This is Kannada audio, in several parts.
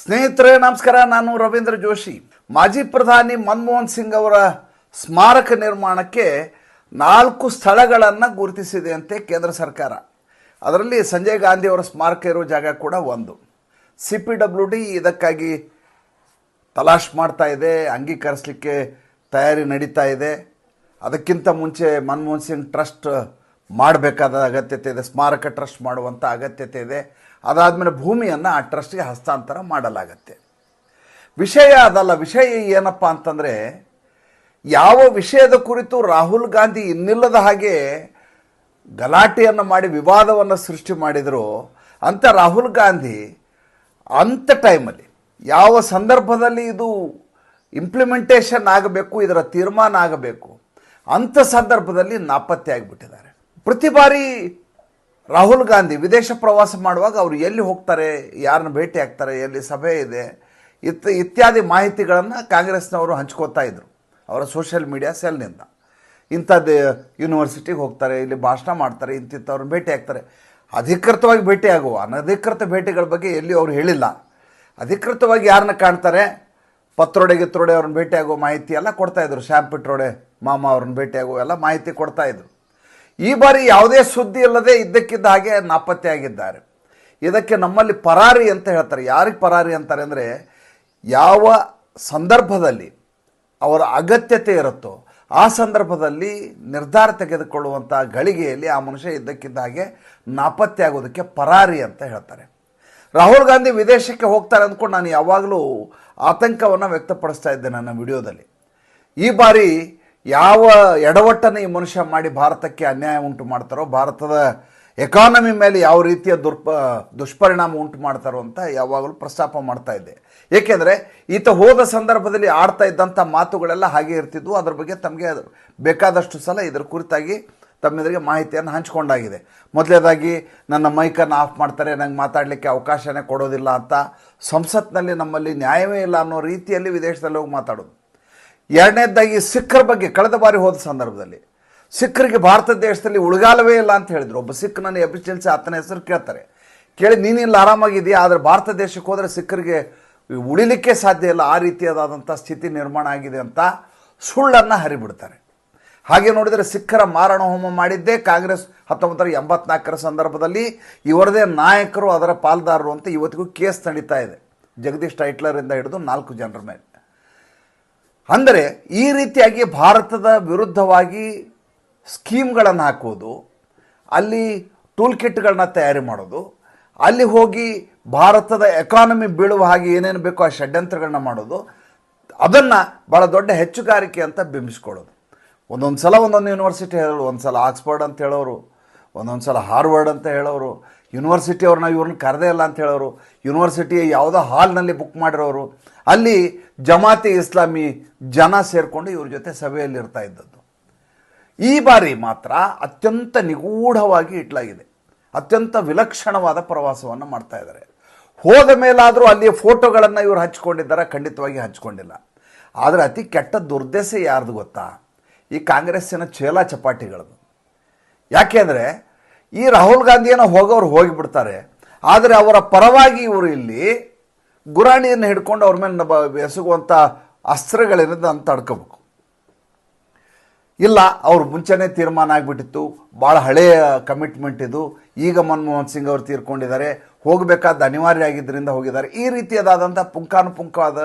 ಸ್ನೇಹಿತರೆ ನಮಸ್ಕಾರ. ನಾನು ರವೀಂದ್ರ ಜೋಶಿ. ಮಾಜಿ ಪ್ರಧಾನಿ ಮನಮೋಹನ್ ಸಿಂಗ್ ಅವರ ಸ್ಮಾರಕ ನಿರ್ಮಾಣಕ್ಕೆ 4 ಸ್ಥಳಗಳನ್ನು ಗುರುತಿಸಿದೆ ಅಂತೆ ಕೇಂದ್ರ ಸರ್ಕಾರ. ಅದರಲ್ಲಿ ಸಂಜಯ್ ಗಾಂಧಿ ಅವರ ಸ್ಮಾರಕ ಇರೋ ಜಾಗ ಕೂಡ ಒಂದು. CPWD ಇದಕ್ಕಾಗಿ ತಲಾಶ್ ಮಾಡ್ತಾ ಇದೆ, ಅಂಗೀಕರಿಸಲಿಕ್ಕೆ ತಯಾರಿ ನಡೀತಾ ಇದೆ. ಅದಕ್ಕಿಂತ ಮುಂಚೆ ಮನಮೋಹನ್ ಸಿಂಗ್ ಟ್ರಸ್ಟ್ ಮಾಡಬೇಕಾದ ಅಗತ್ಯತೆ ಇದೆ, ಸ್ಮಾರಕ ಟ್ರಸ್ಟ್ ಮಾಡುವಂಥ ಅಗತ್ಯತೆ ಇದೆ. ಅದಾದಮೇಲೆ ಭೂಮಿಯನ್ನು ಆ ಟ್ರಸ್ಟ್ಗೆ ಹಸ್ತಾಂತರ ಮಾಡಲಾಗತ್ತೆ. ವಿಷಯ ಅದಲ್ಲ. ವಿಷಯ ಏನಪ್ಪ ಅಂತಂದರೆ, ಯಾವ ವಿಷಯದ ಕುರಿತು ರಾಹುಲ್ ಗಾಂಧಿ ಇನ್ನಿಲ್ಲದ ಹಾಗೆ ಗಲಾಟೆಯನ್ನು ಮಾಡಿ ವಿವಾದವನ್ನು ಸೃಷ್ಟಿ ಮಾಡಿದರು ಅಂತ ರಾಹುಲ್ ಗಾಂಧಿ ಅಂಥ ಟೈಮಲ್ಲಿ ಯಾವ ಸಂದರ್ಭದಲ್ಲಿ ಇದು ಇಂಪ್ಲಿಮೆಂಟೇಷನ್ ಆಗಬೇಕು, ಇದರ ತೀರ್ಮಾನ ಆಗಬೇಕು ಅಂಥ ಸಂದರ್ಭದಲ್ಲಿ ನಾಪತ್ತೆ ಆಗಿಬಿಟ್ಟಿದ್ದಾರೆ. ಪ್ರತಿ ಬಾರಿ ರಾಹುಲ್ ಗಾಂಧಿ ವಿದೇಶ ಪ್ರವಾಸ ಮಾಡುವಾಗ ಅವರು ಎಲ್ಲಿ ಹೋಗ್ತಾರೆ, ಯಾರನ್ನ ಭೇಟಿ ಆಗ್ತಾರೆ, ಎಲ್ಲಿ ಸಭೆ ಇದೆ ಇತ್ಯಾದಿ ಮಾಹಿತಿಗಳನ್ನು ಕಾಂಗ್ರೆಸ್ನವರು ಹಂಚ್ಕೋತಾ ಇದ್ದರು ಅವರ ಸೋಷಿಯಲ್ ಮೀಡಿಯಾ ಸೆಲ್ನಿಂದ. ಇಂಥದ್ದು ಯೂನಿವರ್ಸಿಟಿಗೆ ಹೋಗ್ತಾರೆ, ಇಲ್ಲಿ ಭಾಷಣ ಮಾಡ್ತಾರೆ, ಇಂಥವ್ರನ್ನ ಭೇಟಿ ಆಗ್ತಾರೆ. ಅಧಿಕೃತವಾಗಿ ಭೇಟಿ ಆಗುವ ಅನಧಿಕೃತ ಭೇಟಿಗಳ ಬಗ್ಗೆ ಎಲ್ಲಿ ಅವರು ಹೇಳಿಲ್ಲ. ಅಧಿಕೃತವಾಗಿ ಯಾರನ್ನ ಕಾಣ್ತಾರೆ, ಪತ್ರೊಡೆ ಗಿತ್ರೊಡೆ ಅವ್ರನ್ನ ಭೇಟಿ ಆಗೋ ಮಾಹಿತಿ ಎಲ್ಲ ಕೊಡ್ತಾಯಿದ್ರು. ಶ್ಯಾಮ್ ಪಿಟ್ರೋಡೆ ಮಾಮ ಅವ್ರನ್ನ ಭೇಟಿ ಆಗೋ ಎಲ್ಲ ಮಾಹಿತಿ ಕೊಡ್ತಾಯಿದ್ರು. ಈ ಬಾರಿ ಯಾವುದೇ ಸುದ್ದಿ ಇಲ್ಲದೆ ಇದ್ದಕ್ಕಿದ್ದ ಹಾಗೆ ನಾಪತ್ತೆ ಆಗಿದ್ದಾರೆ. ಇದಕ್ಕೆ ನಮ್ಮಲ್ಲಿ ಪರಾರಿ ಅಂತ ಹೇಳ್ತಾರೆ. ಯಾರಿಗೆ ಪರಾರಿ ಅಂತಾರೆ ಅಂದರೆ, ಯಾವ ಸಂದರ್ಭದಲ್ಲಿ ಅವರ ಅಗತ್ಯತೆ ಇರುತ್ತೋ ಆ ಸಂದರ್ಭದಲ್ಲಿ ನಿರ್ಧಾರ ತೆಗೆದುಕೊಳ್ಳುವಂಥ ಗಳಿಗೆಯಲ್ಲಿ ಆ ಮನುಷ್ಯ ಇದ್ದಕ್ಕಿದ್ದ ಹಾಗೆ ನಾಪತ್ತೆ ಆಗೋದಕ್ಕೆ ಪರಾರಿ ಅಂತ ಹೇಳ್ತಾರೆ. ರಾಹುಲ್ ಗಾಂಧಿ ವಿದೇಶಕ್ಕೆ ಹೋಗ್ತಾರೆ ಅಂದ್ಕೊಂಡು ನಾನು ಯಾವಾಗಲೂ ಆತಂಕವನ್ನು ವ್ಯಕ್ತಪಡಿಸ್ತಾ ಇದ್ದೆ ನನ್ನ ವಿಡಿಯೋದಲ್ಲಿ. ಈ ಬಾರಿ ಯಾವ ಎಡವಟ್ಟನ್ನು ಈ ಮನುಷ್ಯ ಮಾಡಿ ಭಾರತಕ್ಕೆ ಅನ್ಯಾಯ ಉಂಟು ಮಾಡ್ತಾರೋ, ಭಾರತದ ಎಕಾನಮಿ ಮೇಲೆ ಯಾವ ರೀತಿಯ ದುಷ್ಪರಿಣಾಮ ಉಂಟು ಮಾಡ್ತಾರೋ ಅಂತ ಯಾವಾಗಲೂ ಪ್ರಸ್ತಾಪ ಮಾಡ್ತಾ ಇದ್ದೆ. ಏಕೆಂದರೆ ಈತ ಹೋದ ಸಂದರ್ಭದಲ್ಲಿ ಆಡ್ತಾ ಇದ್ದಂಥ ಮಾತುಗಳೆಲ್ಲ ಹಾಗೆ ಇರ್ತಿದ್ವು. ಅದ್ರ ಬಗ್ಗೆ ತಮಗೆ ಬೇಕಾದಷ್ಟು ಸಲ ಇದರ ಕುರಿತಾಗಿ ತಮ್ಮೆದುರಿಗೆ ಮಾಹಿತಿಯನ್ನು ಹಂಚಿಕೊಂಡಾಗಿದೆ. ಮೊದಲನೇದಾಗಿ ನನ್ನ ಮೈಕನ್ನು ಆಫ್ ಮಾಡ್ತಾರೆ, ನಂಗೆ ಮಾತಾಡಲಿಕ್ಕೆ ಅವಕಾಶನೇ ಕೊಡೋದಿಲ್ಲ ಅಂತ ಸಂಸತ್ನಲ್ಲಿ ನಮ್ಮಲ್ಲಿ ನ್ಯಾಯವೇ ಇಲ್ಲ ಅನ್ನೋ ರೀತಿಯಲ್ಲಿ ವಿದೇಶದಲ್ಲಿ ಹೋಗಿ ಮಾತಾಡೋದು. ಎರಡನೇದಾಗಿ ಸಿಖ್ಖರ ಬಗ್ಗೆ ಕಳೆದ ಬಾರಿ ಹೋದ ಸಂದರ್ಭದಲ್ಲಿ ಸಿಖ್ಖರಿಗೆ ಭಾರತ ದೇಶದಲ್ಲಿ ಉಳಿಗಾಲವೇ ಇಲ್ಲ ಅಂತ ಹೇಳಿದರು. ಒಬ್ಬ ಸಿಖ್ ನನ್ನ ಎಫಿಷಿಯನ್ಸಿ ಆತನ ಹೆಸರು ಕೇಳ್ತಾರೆ, ಕೇಳಿ ನೀನಿಲ್ಲ ಆರಾಮಾಗಿದೆಯಾ, ಆದರೆ ಭಾರತ ದೇಶಕ್ಕೆ ಹೋದರೆ ಸಿಖ್ಖರಿಗೆ ಉಳಿಲಿಕ್ಕೆ ಸಾಧ್ಯ ಇಲ್ಲ, ಆ ರೀತಿಯಾದಂಥ ಸ್ಥಿತಿ ನಿರ್ಮಾಣ ಆಗಿದೆ ಅಂತ ಸುಳ್ಳನ್ನು ಹರಿಬಿಡ್ತಾರೆ. ಹಾಗೆ ನೋಡಿದರೆ ಸಿಖ್ಖರ ಮಾರಣ ಹೋಮ ಮಾಡಿದ್ದೇ ಕಾಂಗ್ರೆಸ್ 1984 ಸಂದರ್ಭದಲ್ಲಿ. ಇವರದೇ ನಾಯಕರು ಅದರ ಪಾಲ್ದಾರರು ಅಂತ ಇವತ್ತಿಗೂ ಕೇಸ್ ನಡೀತಾ ಇದೆ, ಜಗದೀಶ್ ಟೈಟ್ಲರಿಂದ ಹಿಡಿದು 4 ಜನರ ಮೇಲೆ. ಅಂದರೆ ಈ ರೀತಿಯಾಗಿ ಭಾರತದ ವಿರುದ್ಧವಾಗಿ ಸ್ಕೀಮ್ಗಳನ್ನು ಹಾಕೋದು, ಅಲ್ಲಿ ಟೂಲ್ ಕಿಟ್ಗಳನ್ನ ತಯಾರಿ ಮಾಡೋದು, ಅಲ್ಲಿ ಹೋಗಿ ಭಾರತದ ಎಕಾನಮಿ ಬೀಳುವ ಹಾಗೆ ಏನೇನು ಬೇಕೋ ಆ ಷಡ್ಯಂತ್ರಗಳನ್ನ ಮಾಡೋದು, ಅದನ್ನು ಭಾಳ ದೊಡ್ಡ ಹೆಚ್ಚುಗಾರಿಕೆ ಅಂತ ಬಿಂಬಿಸ್ಕೊಳ್ಳೋದು. ಒಂದೊಂದು ಸಲ ಒಂದೊಂದು ಯೂನಿವರ್ಸಿಟಿ ಹೇಳೋರು, ಒಂದು ಸಲ ಆಕ್ಸ್ಫರ್ಡ್ ಅಂತ ಹೇಳೋರು, ಒಂದೊಂದು ಸಲ ಹಾರ್ವರ್ಡ್ ಅಂತ ಹೇಳೋರು, ಯೂನಿವರ್ಸಿಟಿ ಇವ್ರನ್ನ ಕರೆದೇ ಇಲ್ಲ ಅಂತ ಹೇಳೋರು, ಯೂನಿವರ್ಸಿಟಿ ಯಾವುದೋ ಹಾಲ್ನಲ್ಲಿ ಬುಕ್ ಮಾಡಿರೋರು, ಅಲ್ಲಿ ಜಮಾತೆ ಇಸ್ಲಾಮಿ ಜನ ಸೇರಿಕೊಂಡು ಇವ್ರ ಜೊತೆ ಸಭೆಯಲ್ಲಿ ಇರ್ತಾ ಇದ್ದದ್ದು. ಈ ಬಾರಿ ಮಾತ್ರ ಅತ್ಯಂತ ನಿಗೂಢವಾಗಿ ಇಟ್ಲಾಗಿದೆ. ಅತ್ಯಂತ ವಿಲಕ್ಷಣವಾದ ಪ್ರವಾಸವನ್ನು ಮಾಡ್ತಾ ಇದ್ದಾರೆ. ಹೋದ ಮೇಲಾದರೂ ಅಲ್ಲಿಯ ಫೋಟೋಗಳನ್ನು ಇವರು ಹಂಚ್ಕೊಂಡಿದ್ದಾರೆ, ಖಂಡಿತವಾಗಿ ಹಂಚ್ಕೊಂಡಿಲ್ಲ. ಆದರೆ ಅತಿ ಕೆಟ್ಟ ದುರ್ದೆಸ ಯಾರ್ದು ಗೊತ್ತಾ? ಈ ಕಾಂಗ್ರೆಸ್ಸಿನ ಚೇಲಾ ಚಪಾಟಿಗಳದು. ಯಾಕೆಂದರೆ ಈ ರಾಹುಲ್ ಗಾಂಧಿಯನ್ನು ಹೋಗೋರು ಹೋಗಿಬಿಡ್ತಾರೆ, ಆದರೆ ಅವರ ಪರವಾಗಿ ಇವರು ಇಲ್ಲಿ ಗುರಾಣಿಯನ್ನು ಹಿಡ್ಕೊಂಡು ಅವ್ರ ಮೇಲೆ ಎಸಗುವಂಥ ಅಸ್ತ್ರಗಳಿರೋದು ಅಂತ ತಡ್ಕೋಬೇಕು. ಇಲ್ಲ, ಅವ್ರು ಮುಂಚೆನೇ ತೀರ್ಮಾನ ಆಗಿಬಿಟ್ಟಿತ್ತು, ಭಾಳ ಹಳೆಯ ಕಮಿಟ್ಮೆಂಟ್ ಇದು, ಈಗ ಮನಮೋಹನ್ ಸಿಂಗ್ ಅವರು ತೀರ್ಕೊಂಡಿದ್ದಾರೆ, ಹೋಗಬೇಕಾದ ಅನಿವಾರ್ಯ ಆಗಿದ್ದರಿಂದ ಹೋಗಿದ್ದಾರೆ. ಈ ರೀತಿಯಾದಂಥ ಪುಂಖಾನುಪುಂಖವಾದ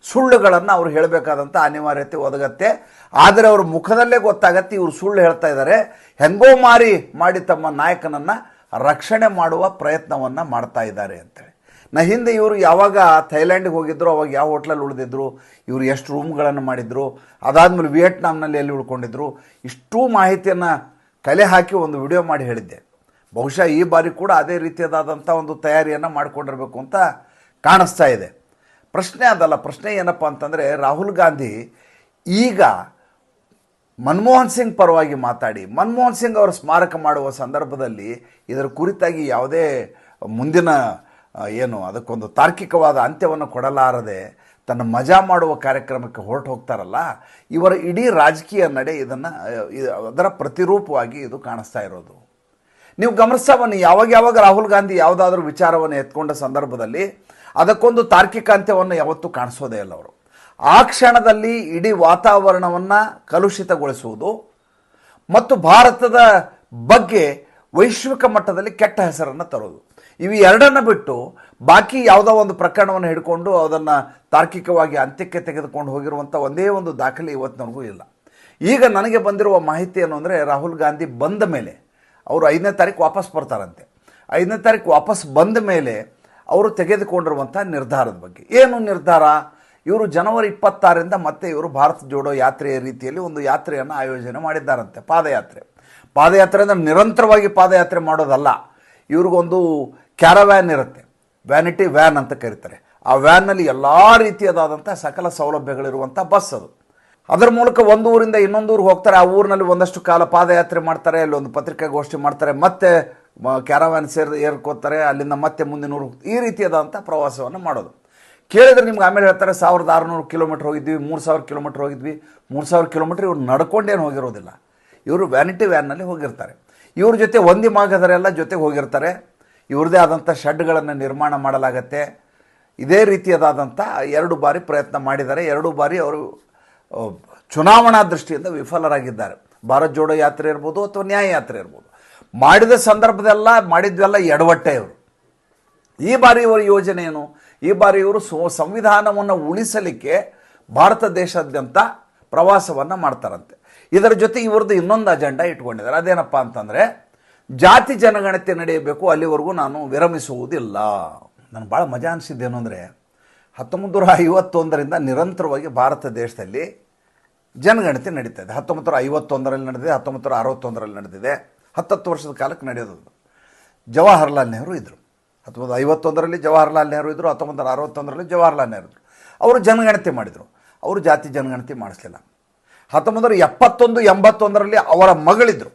ಸುಳ್ಳುಗಳನ್ನು ಅವರು ಹೇಳಬೇಕಾದಂಥ ಅನಿವಾರ್ಯತೆ ಒದಗತ್ತೆ. ಆದರೆ ಅವ್ರ ಮುಖದಲ್ಲೇ ಗೊತ್ತಾಗತ್ತೆ ಇವರು ಸುಳ್ಳು ಹೇಳ್ತಾ ಇದ್ದಾರೆ, ಹೆಂಗೋ ಮಾಡಿ ತಮ್ಮ ನಾಯಕನನ್ನು ರಕ್ಷಣೆ ಮಾಡುವ ಪ್ರಯತ್ನವನ್ನು ಮಾಡ್ತಾ ಇದ್ದಾರೆ ಅಂತೇಳಿ. ಹಿಂದೆ ಇವರು ಯಾವಾಗ ಥೈಲ್ಯಾಂಡಿಗೆ ಹೋಗಿದ್ರು ಅವಾಗ ಯಾವ ಹೋಟ್ಲಲ್ಲಿ ಉಳಿದಿದ್ರು, ಇವರು ಎಷ್ಟು ರೂಮ್ಗಳನ್ನು ಮಾಡಿದ್ರು, ಅದಾದಮೇಲೆ ವಿಯೆಟ್ನಾಂನಲ್ಲಿ ಎಲ್ಲಿ ಉಳ್ಕೊಂಡಿದ್ರು, ಇಷ್ಟೂ ಮಾಹಿತಿಯನ್ನು ಕಲೆ ಹಾಕಿ ಒಂದು ವಿಡಿಯೋ ಮಾಡಿ ಹೇಳಿದ್ದೆ. ಬಹುಶಃ ಈ ಬಾರಿ ಕೂಡ ಅದೇ ರೀತಿಯಾದಂಥ ಒಂದು ತಯಾರಿಯನ್ನು ಮಾಡಿಕೊಂಡಿರಬೇಕು ಅಂತ ಕಾಣಿಸ್ತಾ ಇದೆ. ಪ್ರಶ್ನೆ ಅದಲ್ಲ. ಪ್ರಶ್ನೆ ಏನಪ್ಪ ಅಂತಂದರೆ, ರಾಹುಲ್ ಗಾಂಧಿ ಈಗ ಮನಮೋಹನ್ ಸಿಂಗ್ ಪರವಾಗಿ ಮಾತಾಡಿ ಮನಮೋಹನ್ ಸಿಂಗ್ ಅವರ ಸ್ಮಾರಕ ಮಾಡುವ ಸಂದರ್ಭದಲ್ಲಿ ಇದರ ಕುರಿತಾಗಿ ಯಾವುದೇ ಮುಂದಿನ ಅದಕ್ಕೊಂದು ತಾರ್ಕಿಕವಾದ ಅಂತ್ಯವನ್ನು ಕೊಡಲಾರದೆ ತನ್ನ ಮಜಾ ಮಾಡುವ ಕಾರ್ಯಕ್ರಮಕ್ಕೆ ಹೊರಟು ಹೋಗ್ತಾರಲ್ಲ, ಇವರ ಇಡೀ ರಾಜಕೀಯ ನಡೆ ಅದರ ಪ್ರತಿರೂಪವಾಗಿ ಇದು ಕಾಣಿಸ್ತಾ ಇರೋದು. ನೀವು ಗಮನಿಸ್ತಾ ಬನ್ನಿ, ಯಾವಾಗ ರಾಹುಲ್ ಗಾಂಧಿ ಯಾವುದಾದ್ರೂ ವಿಚಾರವನ್ನು ಎತ್ಕೊಂಡ ಸಂದರ್ಭದಲ್ಲಿ ಅದಕ್ಕೊಂದು ತಾರ್ಕಿಕ ಅಂತ್ಯವನ್ನು ಯಾವತ್ತೂ ಕಾಣಿಸೋದೇ ಇಲ್ಲ ಅವರು. ಆ ಕ್ಷಣದಲ್ಲಿ ಇಡೀ ವಾತಾವರಣವನ್ನು ಕಲುಷಿತಗೊಳಿಸುವುದು ಮತ್ತು ಭಾರತದ ಬಗ್ಗೆ ವೈಶ್ವಿಕ ಮಟ್ಟದಲ್ಲಿ ಕೆಟ್ಟ ಹೆಸರನ್ನು ತರೋದು, ಇವು ಎರಡನ್ನು ಬಿಟ್ಟು ಬಾಕಿ ಯಾವುದೋ ಒಂದು ಪ್ರಕರಣವನ್ನು ಹಿಡ್ಕೊಂಡು ಅದನ್ನು ತಾರ್ಕಿಕವಾಗಿ ಅಂತ್ಯಕ್ಕೆ ತೆಗೆದುಕೊಂಡು ಹೋಗಿರುವಂಥ ಒಂದೇ ಒಂದು ದಾಖಲೆ ಇವತ್ತಿನವರೆಗೂ ಇಲ್ಲ. ಈಗ ನನಗೆ ಬಂದಿರುವ ಮಾಹಿತಿ ಏನು ಅಂದರೆ, ರಾಹುಲ್ ಗಾಂಧಿ ಬಂದ ಮೇಲೆ ಅವರು 5ನೇ ತಾರೀಕು ವಾಪಸ್ ಬರ್ತಾರಂತೆ. 5ನೇ ತಾರೀಕು ವಾಪಸ್ ಬಂದ ಮೇಲೆ ಅವರು ತೆಗೆದುಕೊಂಡಿರುವಂಥ ನಿರ್ಧಾರದ ಬಗ್ಗೆ ಏನು ನಿರ್ಧಾರ, ಇವರು ಜನವರಿ 26ರಿಂದ ಮತ್ತೆ ಇವರು ಭಾರತ್ ಜೋಡೋ ಯಾತ್ರೆಯ ರೀತಿಯಲ್ಲಿ ಒಂದು ಯಾತ್ರೆಯನ್ನು ಆಯೋಜನೆ ಮಾಡಿದ್ದಾರಂತೆ. ಪಾದಯಾತ್ರೆ ಅಂದರೆ ನಿರಂತರವಾಗಿ ಪಾದಯಾತ್ರೆ ಮಾಡೋದಲ್ಲ, ಇವ್ರಿಗೊಂದು ಕ್ಯಾರವ್ಯಾನ್ ಇರುತ್ತೆ, ವ್ಯಾನಿಟಿ ವ್ಯಾನ್ ಅಂತ ಕರೀತಾರೆ. ಆ ವ್ಯಾನ್ನಲ್ಲಿ ಎಲ್ಲ ರೀತಿಯಾದಂಥ ಸಕಲ ಸೌಲಭ್ಯಗಳಿರುವಂಥ ಬಸ್ ಅದು. ಅದರ ಮೂಲಕ ಒಂದು ಊರಿಂದ ಇನ್ನೊಂದು ಊರಿಗೆ ಹೋಗ್ತಾರೆ. ಆ ಊರಿನಲ್ಲಿ ಒಂದಷ್ಟು ಕಾಲ ಪಾದಯಾತ್ರೆ ಮಾಡ್ತಾರೆ, ಅಲ್ಲಿ ಒಂದು ಪತ್ರಿಕಾಗೋಷ್ಠಿ ಮಾಡ್ತಾರೆ, ಮತ್ತೆ ಕ್ಯಾರವ್ಯಾನ್ ಏರ್ಕೋತಾರೆ, ಅಲ್ಲಿಂದ ಮತ್ತೆ ಮುಂದಿನ ಊರು, ಈ ರೀತಿಯಾದಂಥ ಪ್ರವಾಸವನ್ನು ಮಾಡೋದು. ಕೇಳಿದ್ರೆ ನಿಮ್ಗೆ ಆಮೇಲೆ ಹೇಳ್ತಾರೆ 1600 ಕಿಲೋಮೀಟ್ರ್ ಹೋಗಿದ್ವಿ, 3000 ಕಿಲೋಮೀಟ್ರ್ ಹೋಗಿದ್ವಿ. 3000 ಕಿಲೋಮೀಟ್ರ್ ಇವ್ರು ನಡ್ಕೊಂಡೇನು ಹೋಗಿರೋದಿಲ್ಲ, ಇವರು ವ್ಯಾನಿಟಿ ವ್ಯಾನ್ನಲ್ಲಿ ಹೋಗಿರ್ತಾರೆ. ಇವ್ರ ಜೊತೆ ಒಂದಿ ಮಾಗದರೆಲ್ಲ ಜೊತೆಗೆ ಹೋಗಿರ್ತಾರೆ. ಇವ್ರದ್ದೇ ಆದಂಥ ಶೆಡ್ಗಳನ್ನು ನಿರ್ಮಾಣ ಮಾಡಲಾಗತ್ತೆ. ಇದೇ ರೀತಿಯಾದಂಥ 2 ಬಾರಿ ಪ್ರಯತ್ನ ಮಾಡಿದ್ದಾರೆ. 2 ಬಾರಿ ಅವರು ಚುನಾವಣಾ ದೃಷ್ಟಿಯಿಂದ ವಿಫಲರಾಗಿದ್ದಾರೆ. ಭಾರತ್ ಜೋಡೋ ಯಾತ್ರೆ ಇರ್ಬೋದು ಅಥವಾ ನ್ಯಾಯ ಯಾತ್ರೆ ಇರ್ಬೋದು, ಮಾಡಿದ ಸಂದರ್ಭದೆಲ್ಲ ಮಾಡಿದ್ವೆಲ್ಲ ಎಡವಟ್ಟೆ ಇವರು. ಈ ಬಾರಿ ಇವರ ಯೋಜನೆ ಏನು, ಈ ಬಾರಿ ಇವರು ಸಂವಿಧಾನವನ್ನು ಉಳಿಸಲಿಕ್ಕೆ ಭಾರತ ದೇಶಾದ್ಯಂತ ಪ್ರವಾಸವನ್ನು ಮಾಡ್ತಾರಂತೆ. ಇದರ ಜೊತೆ ಇವ್ರದ್ದು ಇನ್ನೊಂದು ಅಜೆಂಡಾ ಇಟ್ಕೊಂಡಿದ್ದಾರೆ. ಅದೇನಪ್ಪ ಅಂತಂದರೆ, ಜಾತಿ ಜನಗಣತಿ ನಡೆಯಬೇಕು, ಅಲ್ಲಿವರೆಗೂ ನಾನು ವಿರಮಿಸುವುದಿಲ್ಲ. ನನಗೆ ಭಾಳ ಮಜಾ ಅನಿಸಿದ್ದೇನು ಅಂದರೆ, 1951ರಿಂದ ನಿರಂತರವಾಗಿ ಭಾರತ ದೇಶದಲ್ಲಿ ಜನಗಣತಿ ನಡೀತಾ ಇದೆ. 1951ರಲ್ಲಿ ನಡೆದಿದೆ, 1961ರಲ್ಲಿ ನಡೆದಿದೆ, 10 ವರ್ಷದ ಕಾಲಕ್ಕೆ ನಡೆಯೋದು. ಜವಾಹರ್ಲಾಲ್ ನೆಹರು ಇದ್ದರು. 1951ರಲ್ಲಿ ಜವಾಹರ್ಲಾಲ್ ನೆಹರು ಇದ್ದರು, 1961ರಲ್ಲಿ ಜವಾಹರ್ಲಾಲ್ ನೆಹರು ಇದ್ದರು. ಅವರು ಜನಗಣತಿ ಮಾಡಿದರು. ಅವರು ಜಾತಿ ಜನಗಣತಿ ಮಾಡಿಸಲಿಲ್ಲ. 1971-81ರಲ್ಲಿ ಅವರ ಮಗಳಿದ್ದರು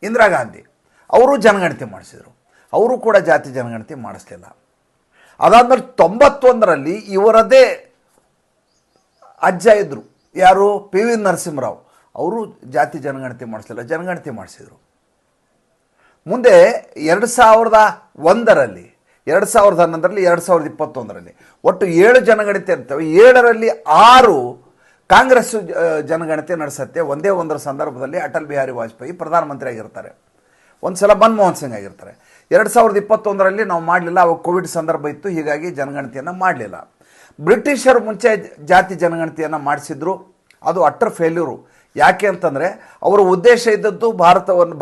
ಇಂದಿರಾ ಗಾಂಧಿ, ಅವರು ಜನಗಣತಿ ಮಾಡಿಸಿದರು. ಅವರು ಕೂಡ ಜಾತಿ ಜನಗಣತಿ ಮಾಡಿಸಲಿಲ್ಲ. ಅದಾದ್ಮೇಲೆ 91ರಲ್ಲಿ ಇವರದೇ ಅಜ್ಜ ಇದ್ದರು, ಯಾರು, PV ನರಸಿಂಹರಾವ್, ಅವರು ಜಾತಿ ಜನಗಣತಿ ಮಾಡಿಸಲಿಲ್ಲ, ಜನಗಣತಿ ಮಾಡಿಸಿದರು. ಮುಂದೆ 2001ರಲ್ಲಿ, 2011ರಲ್ಲಿ, 2021ರಲ್ಲಿ ಒಟ್ಟು 7 ಜನಗಣತಿ ಇರ್ತವೆ. 7ರಲ್ಲಿ 6 ಕಾಂಗ್ರೆಸ್ ಜನಗಣತಿ ನಡೆಸುತ್ತೆ. ಒಂದೇ ಒಂದರ ಸಂದರ್ಭದಲ್ಲಿ ಅಟಲ್ ಬಿಹಾರಿ ವಾಜಪೇಯಿ ಪ್ರಧಾನಮಂತ್ರಿ ಆಗಿರ್ತಾರೆ, ಒಂದು ಸಲ ಮನಮೋಹನ್ ಸಿಂಗ್ ಆಗಿರ್ತಾರೆ. 2021ರಲ್ಲಿ ನಾವು ಮಾಡಲಿಲ್ಲ, ಅವಾಗ ಕೋವಿಡ್ ಸಂದರ್ಭ ಇತ್ತು, ಹೀಗಾಗಿ ಜನಗಣತಿಯನ್ನು ಮಾಡಲಿಲ್ಲ. ಬ್ರಿಟಿಷರು ಮುಂಚೆ ಜಾತಿ ಜನಗಣತಿಯನ್ನು ಮಾಡಿಸಿದ್ರು, ಅದು ಅಟ್ಟರ್ ಫೇಲ್ಯೂರು. ಯಾಕೆ ಅಂತಂದರೆ, ಅವರ ಉದ್ದೇಶ ಇದ್ದದ್ದು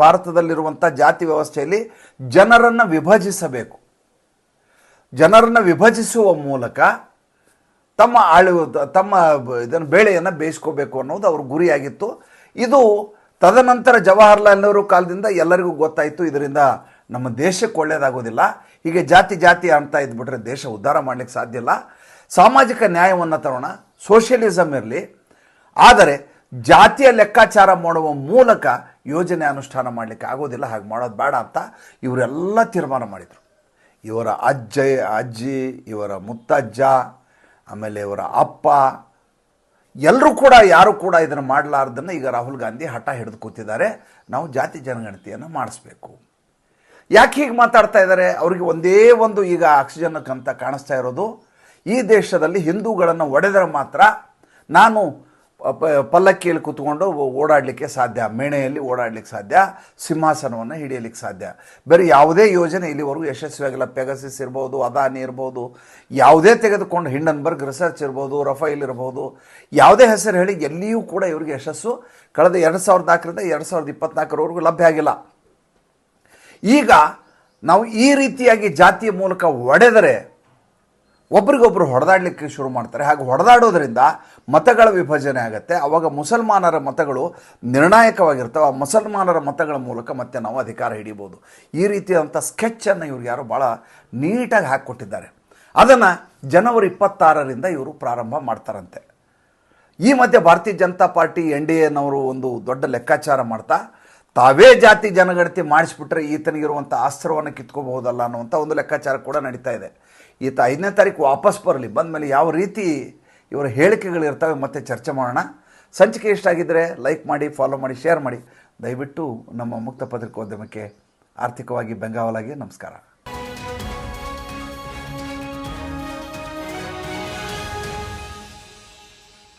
ಭಾರತದಲ್ಲಿರುವಂಥ ಜಾತಿ ವ್ಯವಸ್ಥೆಯಲ್ಲಿ ಜನರನ್ನು ವಿಭಜಿಸಬೇಕು, ಜನರನ್ನು ವಿಭಜಿಸುವ ಮೂಲಕ ತಮ್ಮ ಇದನ್ನು ಬೇಳೆಯನ್ನು ಬೇಯಿಸ್ಕೋಬೇಕು ಅನ್ನೋದು ಅವ್ರ ಗುರಿಯಾಗಿತ್ತು. ಇದು ತದನಂತರ ಜವಾಹರ್ಲಾಲ್ ನೆಹರು ಕಾಲದಿಂದ ಎಲ್ಲರಿಗೂ ಗೊತ್ತಾಯಿತು, ಇದರಿಂದ ನಮ್ಮ ದೇಶಕ್ಕೆ ಒಳ್ಳೆಯದಾಗೋದಿಲ್ಲ. ಹೀಗೆ ಜಾತಿ ಅಂತ ಇದ್ಬಿಟ್ರೆ ದೇಶ ಉದ್ಧಾರ ಮಾಡಲಿಕ್ಕೆ ಸಾಧ್ಯ ಇಲ್ಲ. ಸಾಮಾಜಿಕ ನ್ಯಾಯವನ್ನು ತರೋಣ, ಸೋಷಿಯಲಿಸಮ್ ಇರಲಿ, ಆದರೆ ಜಾತಿಯ ಲೆಕ್ಕಾಚಾರ ಮಾಡುವ ಮೂಲಕ ಯೋಜನೆ ಅನುಷ್ಠಾನ ಮಾಡಲಿಕ್ಕೆ ಆಗೋದಿಲ್ಲ. ಹಾಗೆ ಮಾಡೋದು ಬೇಡ ಅಂತ ಇವರೆಲ್ಲ ತೀರ್ಮಾನ ಮಾಡಿದರು. ಇವರ ಅಜ್ಜಿ, ಇವರ ಮುತ್ತಜ್ಜ, ಆಮೇಲೆ ಇವರ ಅಪ್ಪ, ಎಲ್ಲರೂ ಕೂಡ, ಯಾರು ಕೂಡ ಇದನ್ನು ಮಾಡಲಾರ್ದನ್ನು ಈಗ ರಾಹುಲ್ ಗಾಂಧಿ ಹಠ ಹಿಡಿದು ಕೂತಿದ್ದಾರೆ. ನಾವು ಜಾತಿ ಜನಗಣತಿಯನ್ನು ಮಾಡಿಸ್ಬೇಕು. ಯಾಕೆ ಹೀಗೆ ಮಾತಾಡ್ತಾ ಇದ್ದಾರೆ? ಅವರಿಗೆ ಒಂದೇ ಒಂದು ಈಗ ಆಕ್ಸಿಜನ್ಕಂತ ಕಾಣಿಸ್ತಾ ಇರೋದು, ಈ ದೇಶದಲ್ಲಿ ಹಿಂದೂಗಳನ್ನು ಒಡೆದರೆ ಮಾತ್ರ ನಾನು ಪಲ್ಲಕ್ಕಿಯಲ್ಲಿ ಕೂತ್ಕೊಂಡು ಓಡಾಡಲಿಕ್ಕೆ ಸಾಧ್ಯ, ಮೇಣೆಯಲ್ಲಿ ಓಡಾಡಲಿಕ್ಕೆ ಸಾಧ್ಯ, ಸಿಂಹಾಸನವನ್ನು ಹಿಡಿಯಲಿಕ್ಕೆ ಸಾಧ್ಯ. ಬೇರೆ ಯಾವುದೇ ಯೋಜನೆ ಇಲ್ಲಿವರೆಗೂ ಯಶಸ್ವಿಯಾಗಿಲ್ಲ. ಪೆಗಾಸಿಸ್ ಇರ್ಬೋದು, ಅದಾನಿ ಇರ್ಬೋದು, ಯಾವುದೇ ತೆಗೆದುಕೊಂಡು ಹಿಂಡನ್ಬರ್ಗ್ ರಿಸರ್ಚ್ ಇರ್ಬೋದು, ರಫೈಲ್ ಇರ್ಬೋದು, ಯಾವುದೇ ಹೆಸರು ಹೇಳಿ ಎಲ್ಲಿಯೂ ಕೂಡ ಇವರಿಗೆ ಯಶಸ್ಸು ಕಳೆದ 2004ರಿಂದ 2024ರವರೆಗೂ ಲಭ್ಯ ಆಗಿಲ್ಲ. ಈಗ ನಾವು ಈ ರೀತಿಯಾಗಿ ಜಾತಿಯ ಮೂಲಕ ಒಡೆದರೆ ಒಬ್ರಿಗೊಬ್ರು ಹೊಡೆದಾಡಲಿಕ್ಕೆ ಶುರು ಮಾಡ್ತಾರೆ. ಹಾಗೆ ಹೊಡೆದಾಡೋದ್ರಿಂದ ಮತಗಳ ವಿಭಜನೆ ಆಗುತ್ತೆ. ಆವಾಗ ಮುಸಲ್ಮಾನರ ಮತಗಳು ನಿರ್ಣಾಯಕವಾಗಿರ್ತವೆ. ಆ ಮುಸಲ್ಮಾನರ ಮತಗಳ ಮೂಲಕ ಮತ್ತೆ ನಾವು ಅಧಿಕಾರ ಹಿಡಿಬೋದು. ಈ ರೀತಿಯಾದಂಥ ಸ್ಕೆಚ್ಚನ್ನು ಇವ್ರು ಯಾರು ಭಾಳ ನೀಟಾಗಿ ಹಾಕಿಕೊಟ್ಟಿದ್ದಾರೆ. ಅದನ್ನು ಜನವರಿ 26ರಿಂದ ಇವರು ಪ್ರಾರಂಭ ಮಾಡ್ತಾರಂತೆ. ಈ ಮಧ್ಯೆ ಭಾರತೀಯ ಜನತಾ ಪಾರ್ಟಿ NDAನವರು ಒಂದು ದೊಡ್ಡ ಲೆಕ್ಕಾಚಾರ ಮಾಡ್ತಾ, ತಾವೇ ಜಾತಿ ಜನಗಣತಿ ಮಾಡಿಸ್ಬಿಟ್ರೆ ಈತನಿಗಿರುವಂಥ ಅಸ್ತ್ರವನ್ನು ಕಿತ್ಕೋಬಹುದಲ್ಲ ಅನ್ನುವಂಥ ಒಂದು ಲೆಕ್ಕಾಚಾರ ಕೂಡ ನಡೀತಾ ಇದೆ. ಈತ 5ನೇ ತಾರೀಕು ವಾಪಸ್ ಬರಲಿ, ಬಂದಮೇಲೆ ಯಾವ ರೀತಿ ಇವರ ಹೇಳಿಕೆಗಳಿರ್ತವೆ ಮತ್ತೆ ಚರ್ಚೆ ಮಾಡೋಣ. ಸಂಚಿಕೆ ಇಷ್ಟ ಆಗಿದ್ದರೆ ಲೈಕ್ ಮಾಡಿ, ಫಾಲೋ ಮಾಡಿ, ಶೇರ್ ಮಾಡಿ. ದಯವಿಟ್ಟು ನಮ್ಮ ಮುಕ್ತ ಪತ್ರಿಕೋದ್ಯಮಕ್ಕೆ ಆರ್ಥಿಕವಾಗಿ ಬೆಂಗಾವಲಾಗಿ ನಮಸ್ಕಾರ.